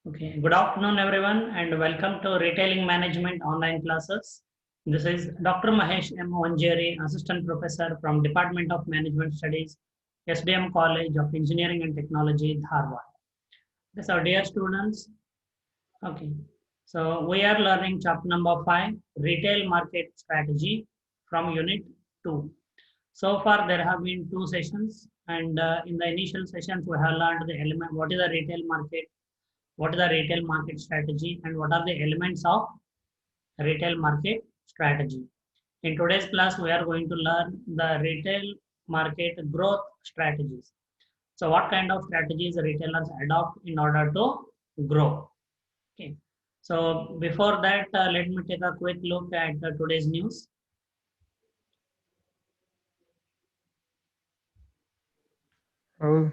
Okay, good afternoon everyone and welcome to Retailing Management online classes. This is Dr. Mahesh M. Vanjeri, Assistant Professor from Department of Management Studies, SDM College of Engineering and Technology, Dharwad. These are dear students. Okay, so we are learning chapter number 5, Retail Market Strategy from Unit 2. So far there have been two sessions and in the initial sessions we have learned the element, what is the retail market, what is the retail market strategy, and what are the elements of retail market strategy. In today's class, we are going to learn the retail market growth strategies. So what kind of strategies retailers adopt in order to grow? Okay. So before that, let me take a quick look at today's news. Oh,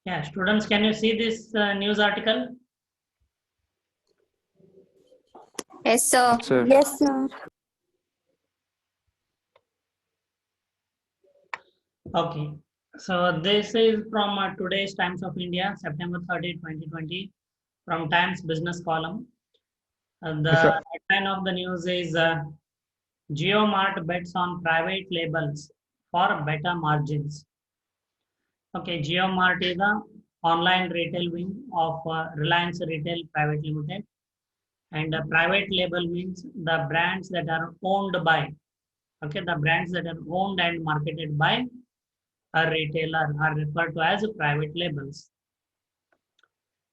Yeah, students, can you see this news article? Yes, sir. sir. Yes, sir. Okay. So this is from today's Times of India, September 30, 2020, from Times Business Column. The Yes, sir. headline of the news is GeoMart bets on private labels for better margins. Okay, GeoMart is the online retail wing of Reliance Retail Private Limited. And private label means the brands that are owned by, okay, the brands that are owned and marketed by a retailer are referred to as private labels.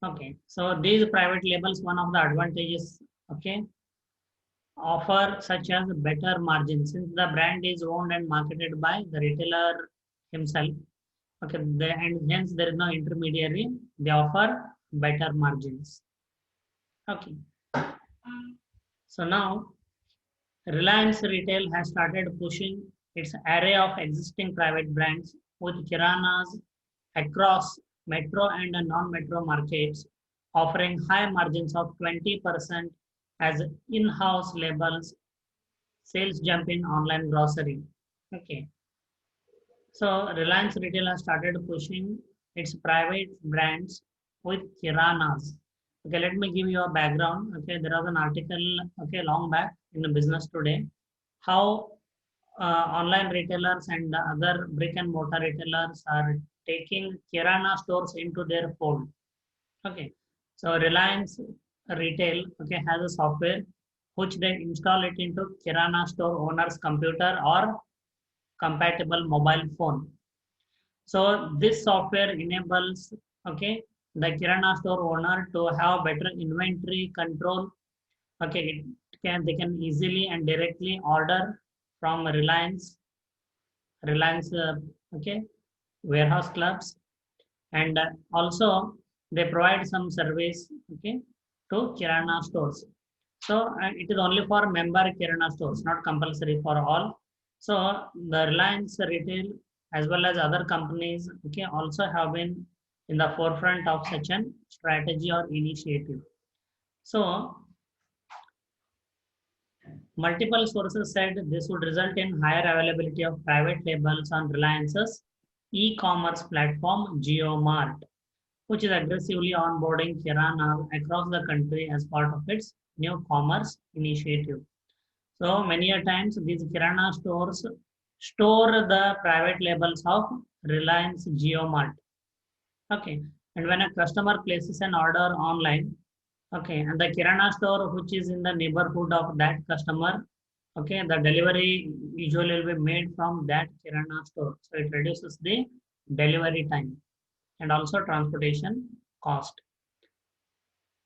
Okay, so these private labels, one of the advantages, okay, offer such as better margins since the brand is owned and marketed by the retailer himself. Okay, and hence there is no intermediary. They offer better margins. Okay, so now Reliance Retail has started pushing its array of existing private brands with kiranas across metro and non-metro markets, offering high margins of 20% as in-house labels, sales jump in online grocery. Okay, so Reliance Retail has started pushing its private brands with kiranas. Okay, let me give you a background. Okay, there was an article, okay, long back in the Business Today, how online retailers and other brick and mortar retailers are taking kirana stores into their fold. Okay, so Reliance Retail, okay, has a software which they install it into kirana store owner's computer or compatible mobile phone. So this software enables, okay, the kirana store owner to have better inventory control. Okay, they can easily and directly order from Reliance, okay, warehouse clubs, and also they provide some service, okay, to kirana stores. So it is only for member kirana stores, not compulsory for all. So the Reliance Retail as well as other companies, okay, also have been in the forefront of such an strategy or initiative. So multiple sources said this would result in higher availability of private labels on Reliance's e-commerce platform GeoMart, which is aggressively onboarding kirana across the country as part of its new commerce initiative. So many a times these kirana stores store the private labels of Reliance GeoMart. Okay, and when a customer places an order online, okay, and the kirana store which is in the neighborhood of that customer, okay, the delivery usually will be made from that kirana store. So it reduces the delivery time and also transportation cost.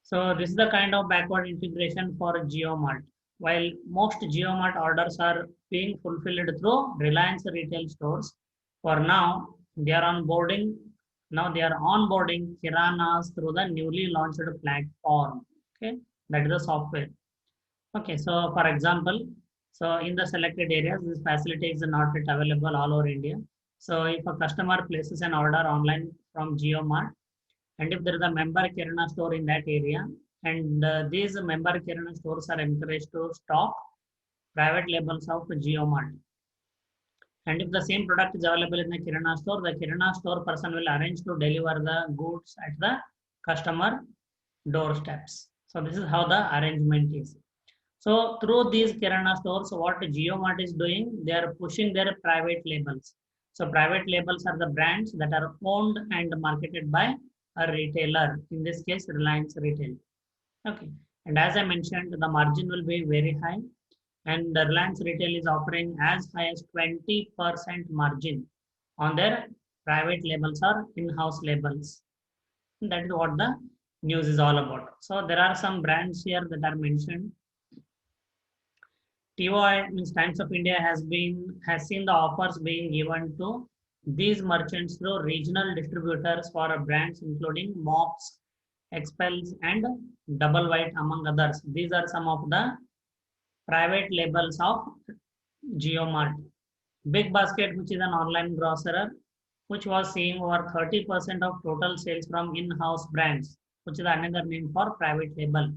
So this is the kind of backward integration for GeoMart. While most GeoMart orders are being fulfilled through Reliance retail stores, for now they are onboarding. Now they are onboarding kiranas through the newly launched platform. Okay, that is the software. Okay, so for example, so in the selected areas, this facility is not yet available all over India. So if a customer places an order online from GeoMart, and if there is a member kirana store in that area, and these member kirana stores are encouraged to stock private labels of GeoMart. And if the same product is available in the Kirana store, the Kirana store person will arrange to deliver the goods at the customer doorsteps. So this is how the arrangement is. So through these Kirana stores, what JioMart is doing, they are pushing their private labels. So private labels are the brands that are owned and marketed by a retailer, in this case Reliance Retail. Okay, and as I mentioned, the margin will be very high, and the Reliance Retail is offering as high as 20% margin on their private labels or in-house labels. That is what the news is all about. So there are some brands here that are mentioned. TOI means Times of India has seen the offers being given to these merchants through regional distributors for brands including Mops, Expels, and Double White, among others. These are some of the private labels of JioMart. Big Basket, which is an online grocer, which was seeing over 30% of total sales from in-house brands, which is another name for private label.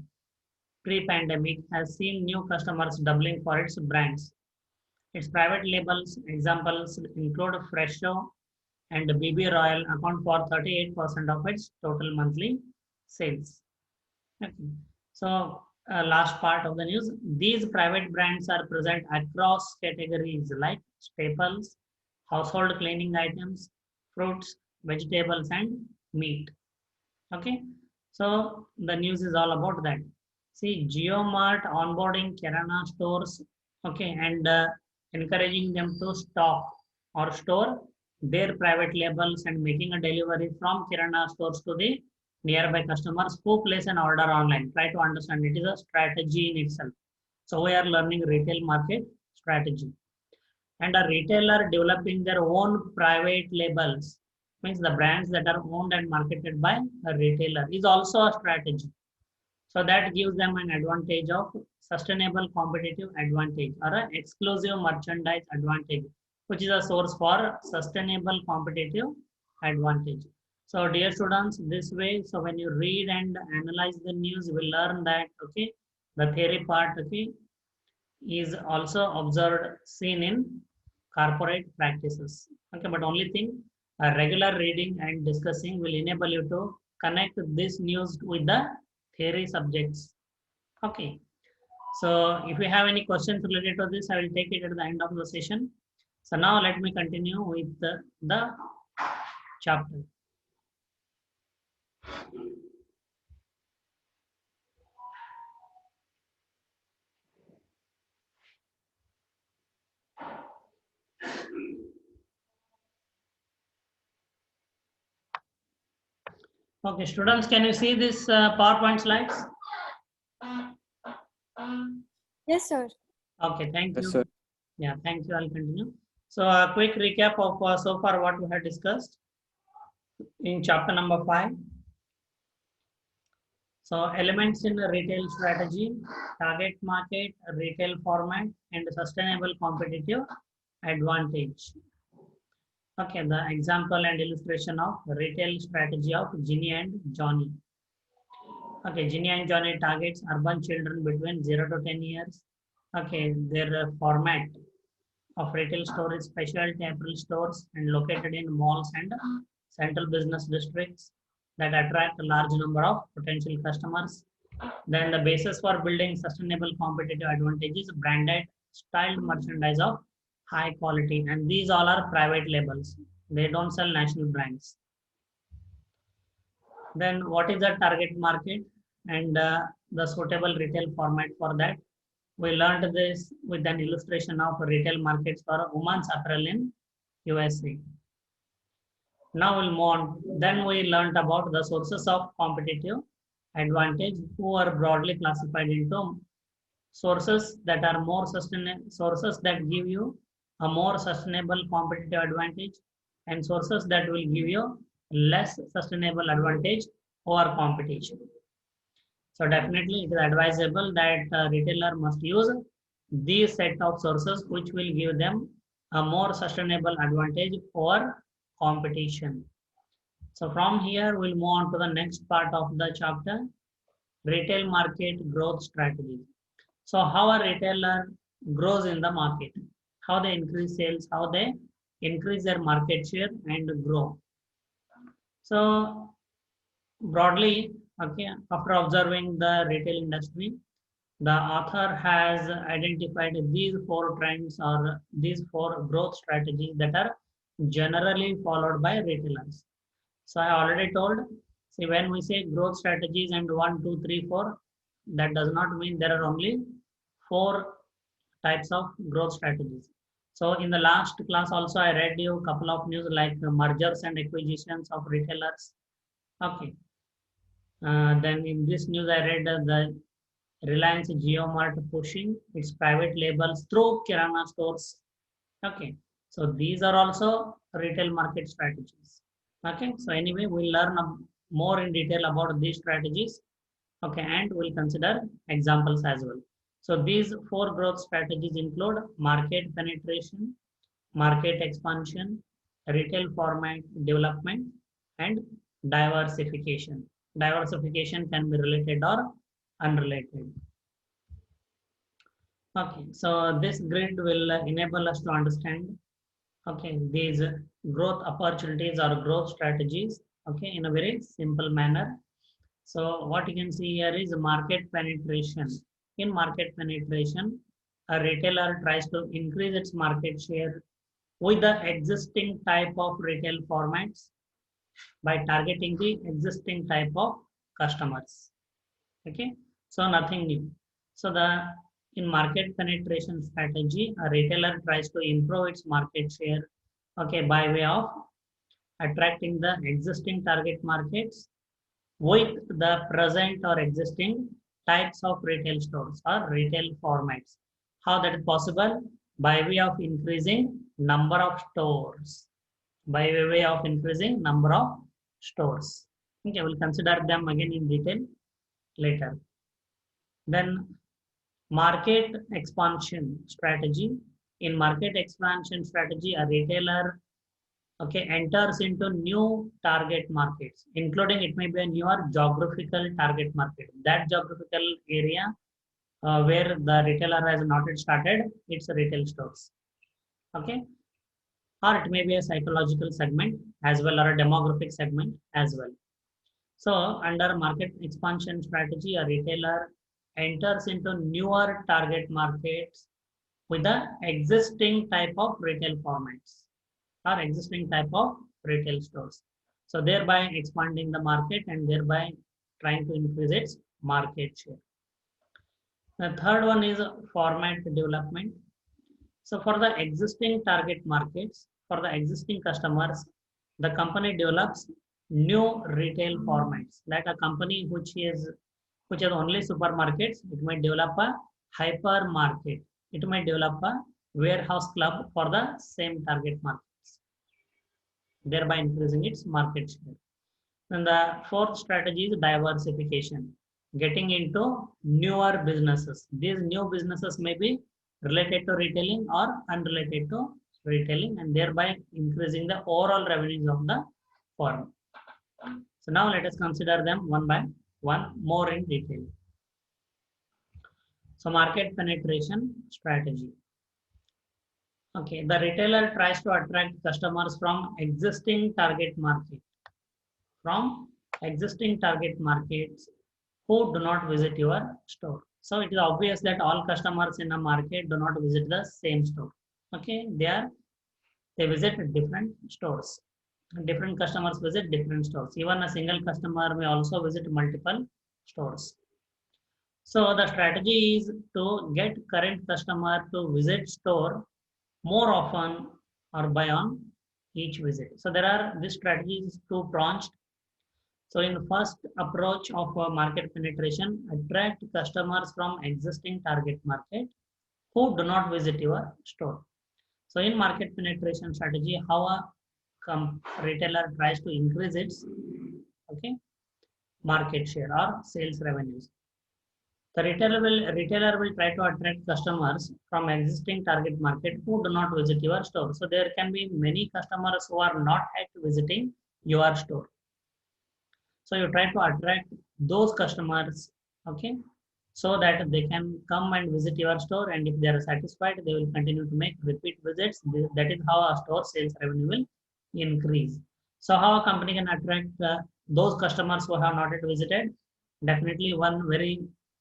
Pre-pandemic has seen new customers doubling for its brands. Its private labels examples include Fresho and BB Royal account for 38% of its total monthly sales. Okay. So last part of the news, these private brands are present across categories like staples, household cleaning items, fruits, vegetables, and meat. Okay, so the news is all about that. See, JioMart onboarding Kirana stores, okay, and encouraging them to stock or store their private labels and making a delivery from Kirana stores to the nearby customers who place an order online. Try to understand, it is a strategy in itself. So we are learning retail market strategy. And a retailer developing their own private labels, means the brands that are owned and marketed by a retailer, is also a strategy. So that gives them an advantage of sustainable competitive advantage or an exclusive merchandise advantage, which is a source for sustainable competitive advantage. So dear students, this way, so when you read and analyze the news, you will learn that, okay, the theory part, okay, is also observed, seen in corporate practices. Okay, but only thing, regular reading and discussing will enable you to connect this news with the theory subjects. Okay, so if you have any questions related to this, I will take it at the end of the session. So now let me continue with the chapter. Okay, students, can you see this PowerPoint slides? Yes, sir. Okay, thank Yes, you. sir. Yeah, thank you. I'll continue. So a quick recap of so far what we have discussed in chapter number 5. So elements in the retail strategy, target market, retail format, and sustainable competitive advantage. Okay, the example and illustration of retail strategy of Ginny and Johnny. Okay, Ginny and Johnny targets urban children between 0 to 10 years. Okay, their format of retail store is specialty apparel stores and located in malls and central business districts that attract a large number of potential customers. Then the basis for building sustainable competitive advantage is branded styled merchandise of high quality, and these all are private labels. They don't sell national brands. Then what is the target market and the suitable retail format for that? We learned this with an illustration of retail markets for women's apparel in USA. Now we'll move on. Then we learned about the sources of competitive advantage, who are broadly classified into sources that are more sustainable, sources that give you a more sustainable competitive advantage, and sources that will give you less sustainable advantage over competition. So definitely it is advisable that a retailer must use these set of sources which will give them a more sustainable advantage over competition. So from here we'll move on to the next part of the chapter, retail market growth strategy. So how a retailer grows in the market. how they increase sales, how they increase their market share and grow. So broadly, okay, after observing the retail industry, the author has identified these four trends or these four growth strategies that are generally followed by retailers. So I already told, see, when we say growth strategies and 1, 2, 3, 4, that does not mean there are only four types of growth strategies. So in the last class also I read you a couple of news like mergers and acquisitions of retailers. Okay. Then in this news I read the Reliance JioMart pushing its private labels through Kirana stores. Okay. So these are also retail market strategies. Okay. So anyway, we'll learn more in detail about these strategies. Okay. And we'll consider examples as well. So these four growth strategies include market penetration, market expansion, retail format development, and diversification. Diversification can be related or unrelated. Okay, so this grid will enable us to understand, okay, these growth opportunities or growth strategies, okay, in a very simple manner. So what you can see here is market penetration. In market penetration, a retailer tries to increase its market share with the existing type of retail formats by targeting the existing type of customers. Okay, so nothing new. So the in market penetration strategy, a retailer tries to improve its market share, okay, by way of attracting the existing target markets with the present or existing types of retail stores or retail formats. How that is possible? By way of increasing number of stores. By way of increasing number of stores. Okay, we'll consider them again in detail later. Then market expansion strategy. In market expansion strategy, a retailer, okay, enters into new target markets, including it may be a newer geographical target market. That geographical area where the retailer has not yet started its retail stores. Okay, or it may be a psychological segment as well or a demographic segment as well. So under market expansion strategy, a retailer enters into newer target markets with the existing type of retail formats or existing type of retail stores. So thereby expanding the market and thereby trying to increase its market share. The third one is format development. So for the existing target markets, for the existing customers, the company develops new retail formats. Like a company which has only supermarkets, it might develop a hypermarket. It might develop a warehouse club for the same target markets, thereby increasing its market share. And the fourth strategy is diversification, getting into newer businesses. These new businesses may be related to retailing or unrelated to retailing, and thereby increasing the overall revenues of the firm. So now let us consider them one by one more in detail. So market penetration strategy. Okay, the retailer tries to attract customers from existing target market, from existing target markets who do not visit your store. So it is obvious that all customers in a market do not visit the same store. Okay, they visit different stores. Different customers visit different stores. Even a single customer may also visit multiple stores. So the strategy is to get current customer to visit store more often or buy on each visit. So there are this strategy is two-pronged. So in the first approach of market penetration, attract customers from existing target market who do not visit your store. So in market penetration strategy, how a retailer tries to increase its market share or sales revenues. The retailer will try to attract customers from existing target market who do not visit your store. So there can be many customers who are not yet visiting your store. So you try to attract those customers, okay, so that they can come and visit your store, and if they are satisfied, they will continue to make repeat visits. That is how a store sales revenue will increase. So how a company can attract those customers who have not yet visited? Definitely one very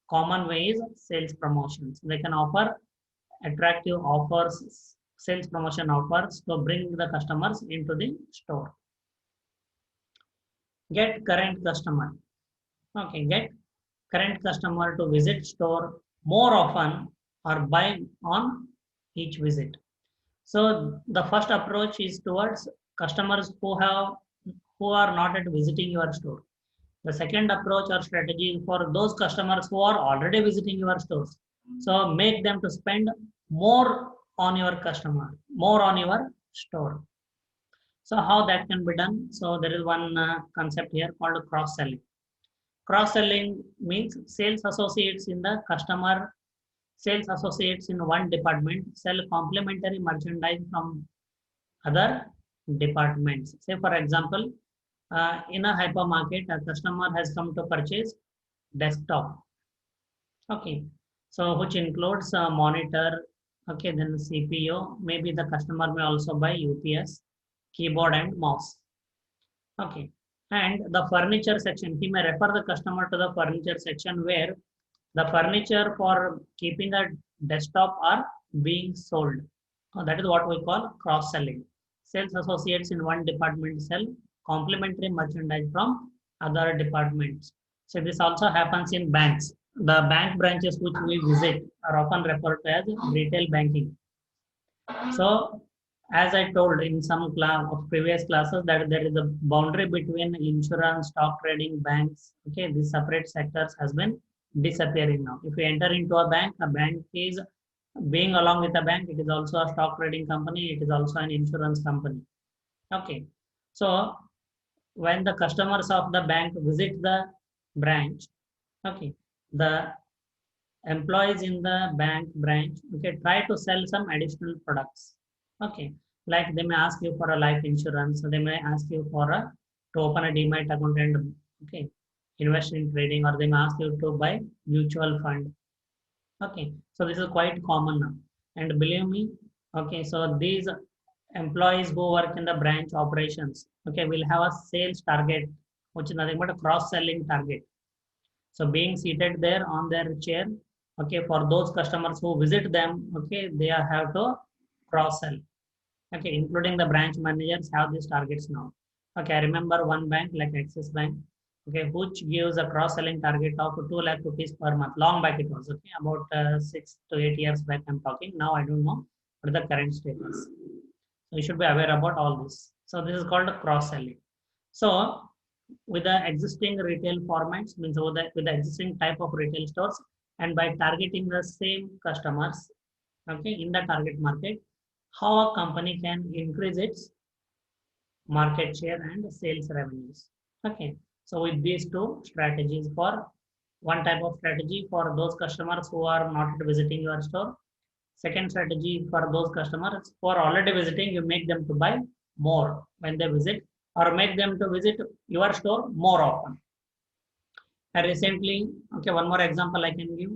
common way is sales promotions. They can offer attractive offers, sales promotion offers to bring the customers into the store. Get current customer. Okay, get current customer to visit store more often or buy on each visit. So the first approach is towards customers who are not yet visiting your store. The second approach or strategy is for those customers who are already visiting your stores. So make them to spend more on your customer, more on your store. So how that can be done? So there is one concept here called cross-selling. Cross-selling means sales associates in the customer, sales associates in one department sell complementary merchandise from other departments. Say for example, in a hypermarket, a customer has come to purchase desktop. Okay, so which includes a monitor. Okay, then CPU. Maybe the customer may also buy UPS, keyboard and mouse. Okay, and the furniture section, he may refer the customer to the furniture section where the furniture for keeping a desktop are being sold. That is what we call cross-selling. Sales associates in one department sell complementary merchandise from other departments. So this also happens in banks. The bank branches which we visit are often referred to as retail banking. So as I told in some of previous classes that there is a boundary between insurance, stock trading, banks. Okay, these separate sectors has been disappearing now. If you enter into a bank is being along with a bank, it is also a stock trading company, it is also an insurance company. Okay, so when the customers of the bank visit the branch, okay, the employees in the bank branch, okay, try to sell some additional products. Okay, like they may ask you for a life insurance, they may ask you for a to open a demat account and okay, invest in trading, or they may ask you to buy mutual fund. Okay, so this is quite common now, and believe me, okay, so these employees who work in the branch operations, okay, will have a sales target, which is nothing but a cross-selling target. So being seated there on their chair, okay, for those customers who visit them, okay, they have to cross-sell. Okay, including the branch managers have these targets now. Okay, I remember one bank like Axis Bank, okay, which gives a cross-selling target of 2 lakh rupees per month. Long back it was, okay, about 6 to 8 years back I'm talking. Now I don't know what the current status. So you should be aware about all this. So this is called cross-selling. So with the existing retail formats, means with the existing type of retail stores, and by targeting the same customers, okay, in the target market, how a company can increase its market share and sales revenues. Okay, so with these two strategies, for one type of strategy for those customers who are not visiting your store, second strategy for those customers who are already visiting, you make them to buy more when they visit, or make them to visit your store more often. And recently, okay, one more example I can give.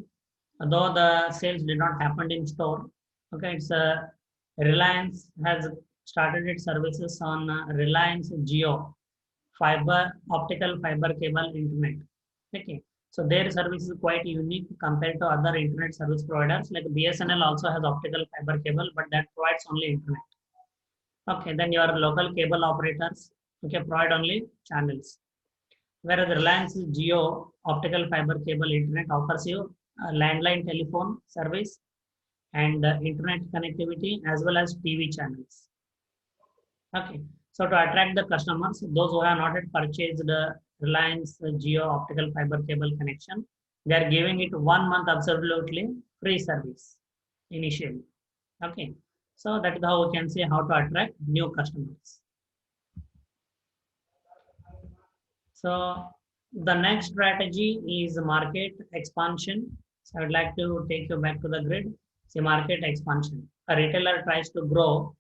Though the sales did not happen in store, okay, it's Reliance has started its services on Reliance Jio optical fiber cable internet. Okay, so their service is quite unique compared to other internet service providers. Like BSNL also has optical fiber cable, but that provides only internet. Okay, then your local cable operators, okay, provide only channels. Whereas Reliance Jio optical fiber cable internet offers you a landline telephone service and internet connectivity as well as TV channels. Okay, so to attract the customers, those who have not yet purchased the Reliance Jio optical fiber cable connection, they are giving it 1 month absolutely free service initially. Okay, so that is how we can say how to attract new customers. So the next strategy is market expansion. So I'd like to take you back to the grid. See, market expansion. A retailer tries to grow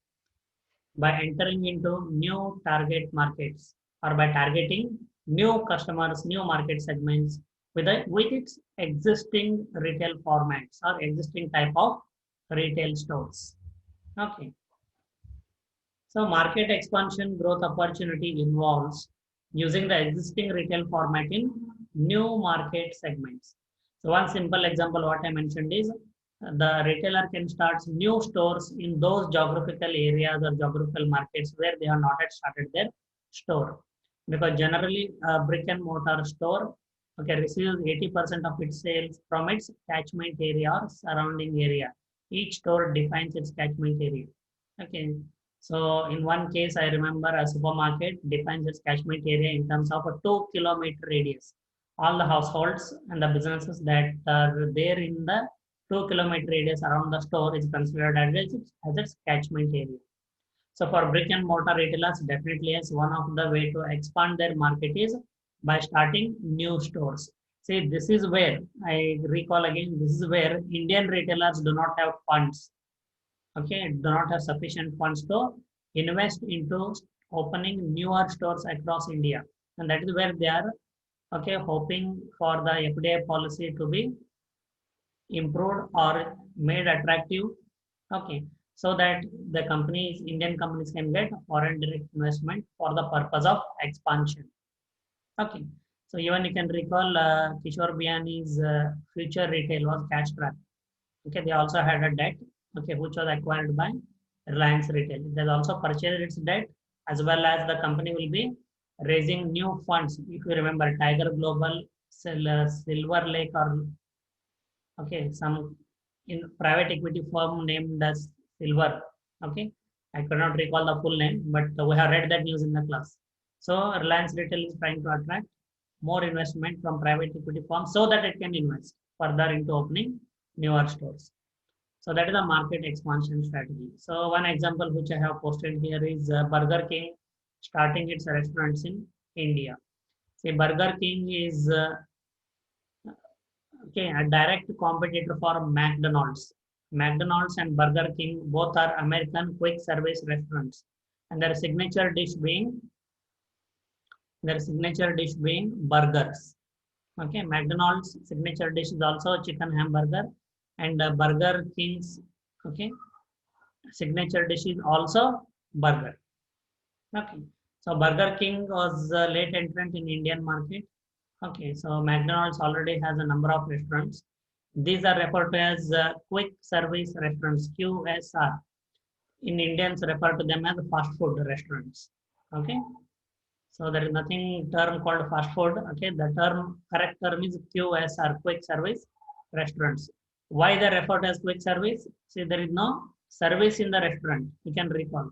by entering into new target markets or by targeting new customers, new market segments with its existing retail formats or existing type of retail stores. Okay. So market expansion growth opportunity involves using the existing retail format in new market segments. So one simple example what I mentioned is the retailer can start new stores in those geographical areas or geographical markets where they have not yet started their store. Because generally a brick and mortar store receives 80% of its sales from its catchment area or surrounding area. Each store defines its catchment area. Okay, so in one case, I remember a supermarket defines its catchment area in terms of a 2 kilometer radius. All the households and the businesses that are there in the 2 kilometer radius around the store is considered as its catchment area. So for brick and mortar retailers, definitely as one of the way to expand their market is by starting new stores. See, this is where I recall again, this is where Indian retailers do not have funds, do not have sufficient funds to invest into opening newer stores across India. And that is where they are hoping for the FDI policy to be improved or made attractive. Okay, so that the companies, Indian companies can get foreign direct investment for the purpose of expansion. Okay, so even you can recall Kishore Biyani's Future Retail was cash strapped. Okay, they also had a debt, which was acquired by Reliance Retail. It has also purchased its debt as well as the company will be raising new funds. If you remember, Tiger Global, Silver Lake, or some in private equity firm named as Silver. Okay, I cannot recall the full name, but we have read that news in the class. So Reliance Retail is trying to attract more investment from private equity firms so that it can invest further into opening newer stores. So that is a market expansion strategy. So one example which I have posted here is Burger King starting its restaurants in India. See, Burger King is a direct competitor for McDonald's. McDonald's and Burger King both are American quick service restaurants, and their signature dish being burgers. Okay, McDonald's signature dish is also chicken hamburger, and Burger King's signature dish is also burger. Okay, so Burger King was a late entrant in Indian market. Okay, so McDonald's already has a number of restaurants. These are referred to as quick service restaurants, QSR. In Indians refer to them as fast food restaurants. Okay, so there is nothing term called fast food. Okay, the correct term is QSR, quick service restaurants. Why they refer to as quick service? See, there is no service in the restaurant. You can recall.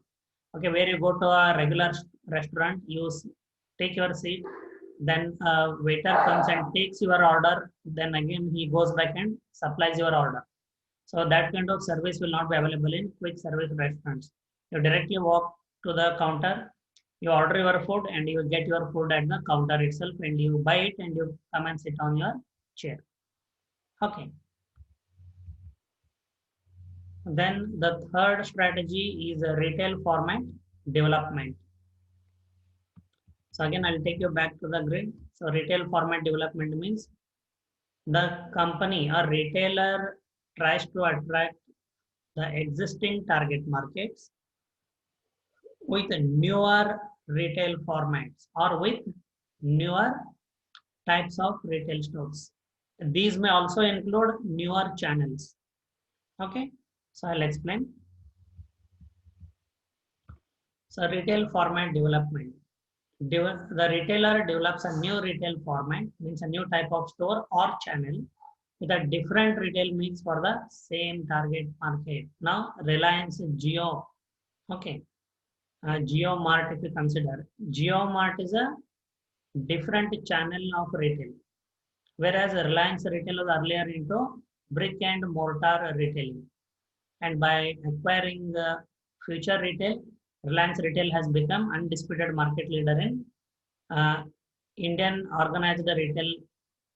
Okay, where you go to a regular restaurant, you take your seat, then a waiter comes and takes your order, then again he goes back and supplies your order. So that kind of service will not be available in quick service restaurants. You directly walk to the counter, you order your food, and you get your food at the counter itself, and you buy it and you come and sit on your chair. Okay. Then the third strategy is retail format development. So again, I'll take you back to the grid. So retail format development means the company or retailer tries to attract the existing target markets with newer retail formats or with newer types of retail stores. These may also include newer channels. Okay, so I'll explain. So retail format development. The retailer develops a new retail format, means a new type of store or channel with a different retail mix for the same target market. Now, Reliance Jio, Jio Mart, if you consider, Jio Mart is a different channel of retail, whereas Reliance Retail was earlier into brick and mortar retailing. And by acquiring Future Retail, Reliance Retail has become undisputed market leader in Indian organized retail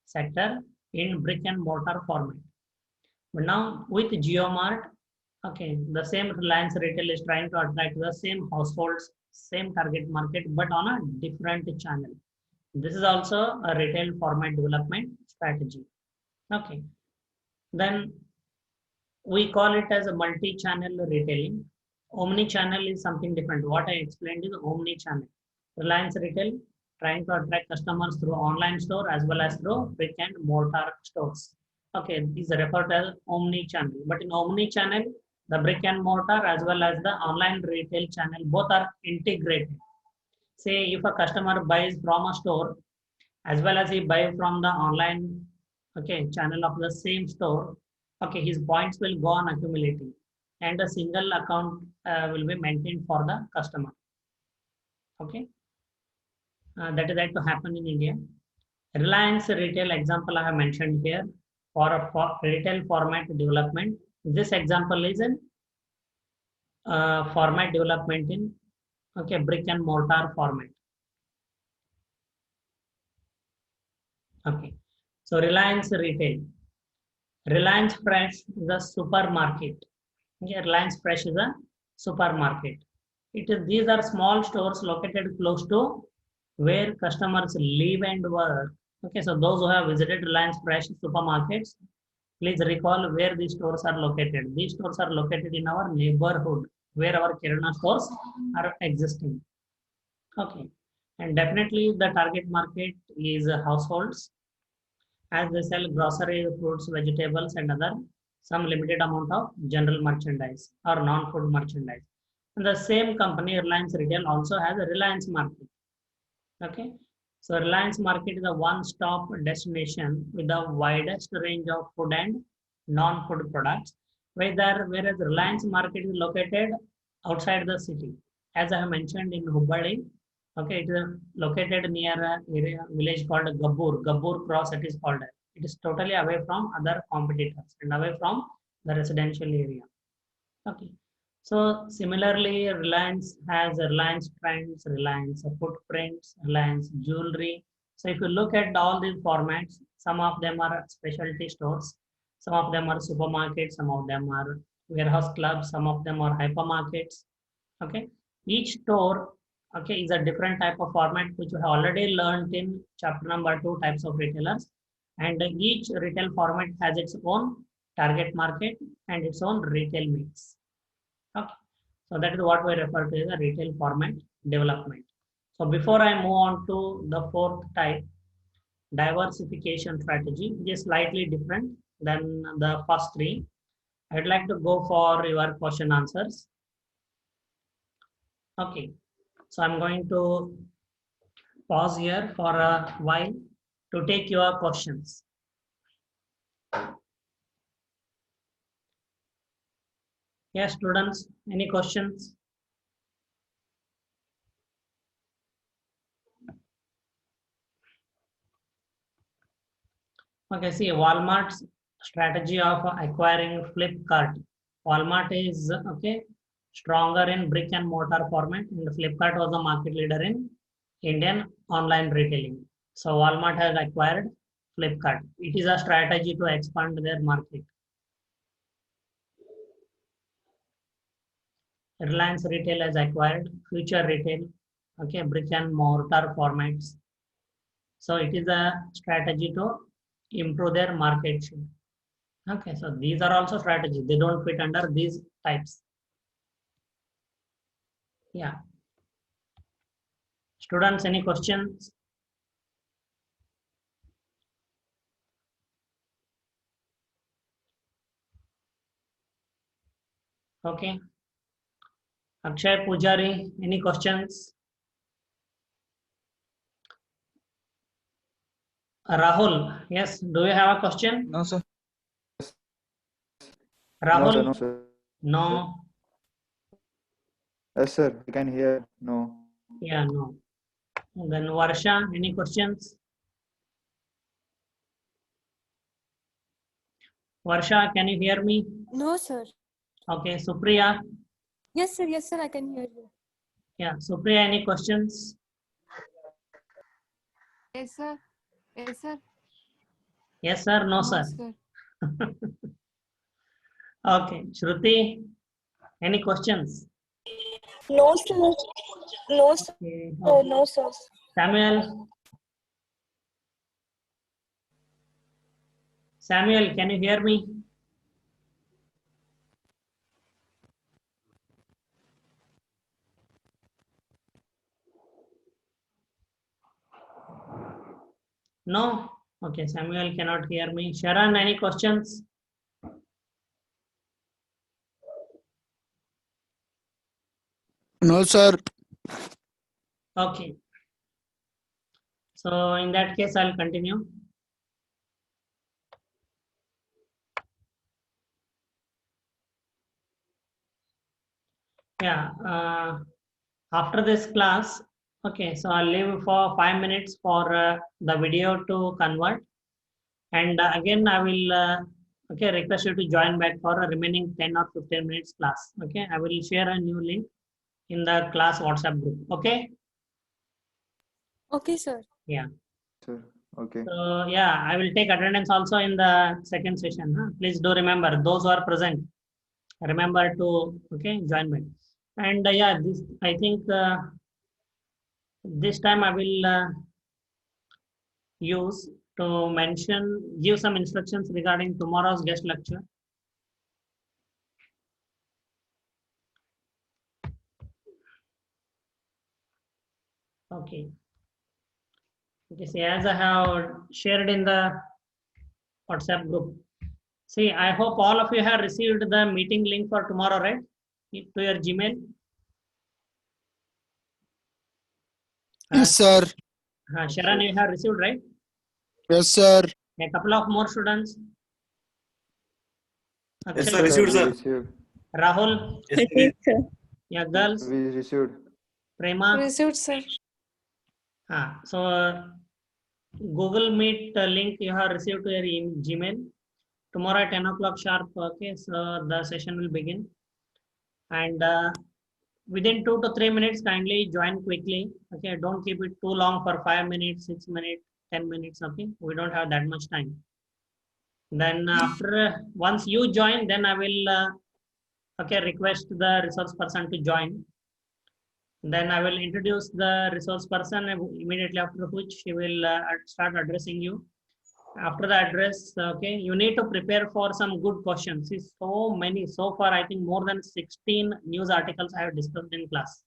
sector in brick and mortar format. But now with JioMart, the same Reliance Retail is trying to attract the same households, same target market, but on a different channel. This is also a retail format development strategy. Okay, then we call it as a multi-channel retailing. Omni-channel is something different. What I explained is omni-channel. Reliance Retail trying to attract customers through online store as well as through brick and mortar stores. Okay, these are referred as omni-channel. But in omni-channel, the brick and mortar as well as the online retail channel both are integrated. Say if a customer buys from a store as well as he buy from the online channel of the same store, his points will go on accumulating and a single account will be maintained for the customer. Okay, that is right to happen in India. Reliance Retail example I have mentioned here for a retail format development. This example is in format development in brick and mortar format. Okay, so Reliance Retail. Reliance Fresh is a supermarket. Okay, Reliance Fresh is a supermarket. These are small stores located close to where customers live and work. Okay, so those who have visited Reliance Fresh supermarkets, please recall where these stores are located. These stores are located in our neighborhood where our Kirana stores are existing. Okay, and definitely the target market is households, as they sell grocery, fruits, vegetables, and other some limited amount of general merchandise or non-food merchandise. And the same company, Reliance Retail, also has a Reliance Market. Okay, so Reliance Market is a one-stop destination with the widest range of food and non-food products. Whereas Reliance Market is located outside the city, as I have mentioned in Hubballi. Okay, it is located near a village called Gabbur Cross. It is called. It is totally away from other competitors and away from the residential area. Okay. So similarly, Reliance has Reliance Trends, Reliance Footprints, Reliance Jewelry. So if you look at all these formats, some of them are specialty stores, some of them are supermarkets, some of them are warehouse clubs, some of them are hypermarkets. Okay, each store is a different type of format which we have already learned in chapter number 2, types of retailers, and each retail format has its own target market and its own retail mix. Okay, so that is what we refer to as a retail format development. So before I move on to the fourth type, diversification strategy, which is slightly different than the first three, I'd like to go for your question answers. Okay, so I'm going to pause here for a while to take your questions. Yes, students, any questions? Okay, see, Walmart's strategy of acquiring Flipkart. Walmart is stronger in brick and mortar format, and Flipkart was the market leader in Indian online retailing. So Walmart has acquired Flipkart. It is a strategy to expand their market. Reliance Retail has acquired Future Retail, brick and mortar formats. So it is a strategy to improve their market share. Okay, so these are also strategies. They don't fit under these types. Yeah. Students, any questions? Okay. Akshay Pujari, any questions? Rahul, yes, do you have a question? No, sir. Rahul? No, sir. No. Yes, sir. I can hear. No. Yeah, no. Then Varsha, any questions? Varsha, can you hear me? No, sir. Okay, Supriya? Yes, sir, I can hear you. Yeah, Supriya, any questions? Yes, sir. Yes, sir. Yes, sir, no, sir. Okay, Shruti, any questions? No, sir. No, sir. Okay. Oh, no, sir. Samuel? Samuel, can you hear me? No? Okay, Samuel cannot hear me. Sharon, any questions? No, sir. Okay. So in that case, I'll continue. Yeah. After this class, okay, so I'll leave for 5 minutes for the video to convert. And again, I will okay, request you to join back for a remaining 10 or 15 minutes class. Okay, I will share a new link in the class WhatsApp group. Okay. Okay, sir. Yeah. Sir. Okay. So yeah, I will take attendance also in the second session. Huh? Please do remember those who are present. Remember to okay join back. And yeah, this I think this time I will use to give some instructions regarding tomorrow's guest lecture. Okay. Okay, see, as I have shared in the WhatsApp group. See, I hope all of you have received the meeting link for tomorrow, right? To your Gmail. Yes, sir. Sharon, you have received, right? Yes, sir. A couple of more students. Yes, Akshay, sir. Received, we sir. received. Rahul, Yes, sir. yeah, girls, We received. Prema. Received, sir. So Google Meet link you have received to your Gmail. Tomorrow at 10 o'clock sharp. Okay, so the session will begin. And within 2 to 3 minutes, kindly join quickly. Okay, don't keep it too long for 5 minutes, 6 minutes, 10 minutes. Okay, we don't have that much time. Then after once you join, then I will okay request the resource person to join. Then I will introduce the resource person immediately after which she will start addressing you. After the address, okay, you need to prepare for some good questions. See, so many, so far, I think more than 16 news articles I have discussed in class.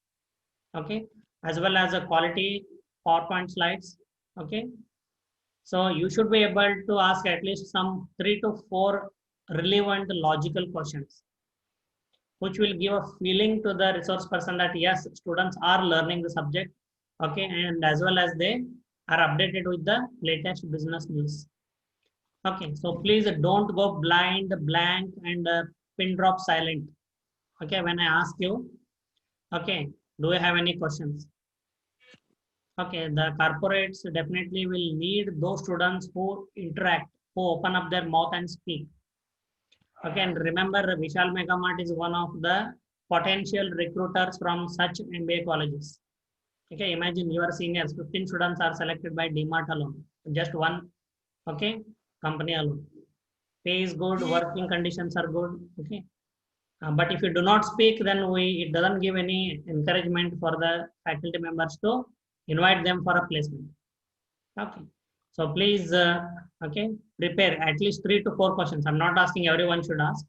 Okay, as well as a quality PowerPoint slides. Okay, so you should be able to ask at least some 3 to 4 relevant logical questions, which will give a feeling to the resource person that yes, students are learning the subject. Okay, and as well as they are updated with the latest business news. Okay, so please don't go blind, blank, and pin drop silent. Okay, when I ask you, okay, do you have any questions? Okay, the corporates definitely will need those students who interact, who open up their mouth and speak. Okay, and remember, Vishal Megamart is one of the potential recruiters from such MBA colleges. Okay, imagine your seniors, 15 students are selected by DMART alone, just one, okay, company alone. Pay is good, working conditions are good, okay. But if you do not speak, then it doesn't give any encouragement for the faculty members to invite them for a placement. Okay. So please, okay, prepare at least 3 to 4 questions. I'm not asking everyone should ask.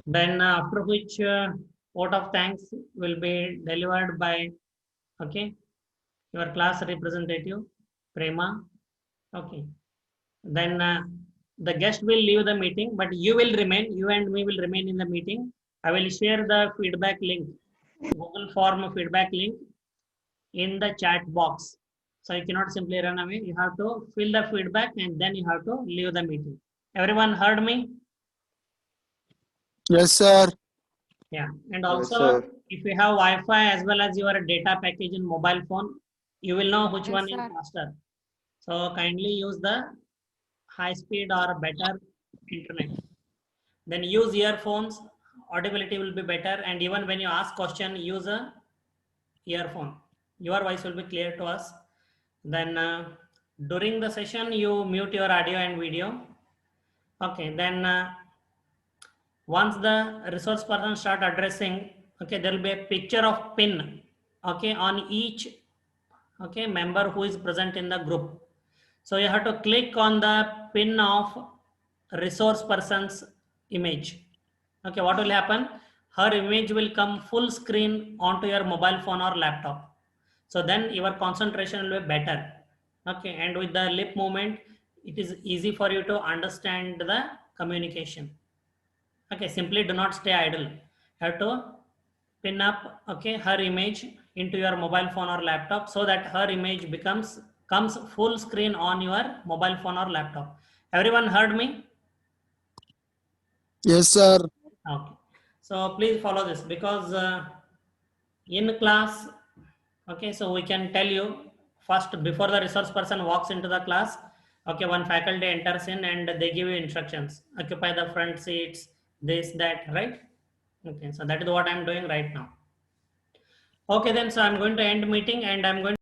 Then after which vote of thanks will be delivered by, okay, your class representative, Prema. Okay. Then the guest will leave the meeting, but you will remain, you and me will remain in the meeting. I will share the feedback link, Google form feedback link in the chat box. So you cannot simply run away. You have to fill the feedback and then you have to leave the meeting. Everyone heard me? Yes, sir. Yeah. And Yes, also, sir. if you have Wi-Fi as well as your data package in mobile phone, you will know which Yes, one is sir. faster. So kindly use the high speed or better internet. Then use earphones, audibility will be better, and even when you ask question, use a earphone. Your voice will be clear to us. Then during the session, you mute your audio and video. Okay, then once the resource person start addressing, okay, there will be a picture of pin, okay, on each, okay, member who is present in the group. So you have to click on the pin of resource person's image. Okay, what will happen? Her image will come full screen onto your mobile phone or laptop. So then your concentration will be better. Okay, and with the lip movement, it is easy for you to understand the communication. Okay, simply do not stay idle. You have to pin up, okay, her image into your mobile phone or laptop so that her image comes full screen on your mobile phone or laptop. Everyone heard me? Yes, sir. Okay. So please follow this because in class, okay, so we can tell you first before the resource person walks into the class, okay, one faculty enters in and they give you instructions, occupy the front seats, this, that, right? Okay, so that is what I'm doing right now. Okay, then, so I'm going to end meeting and I'm going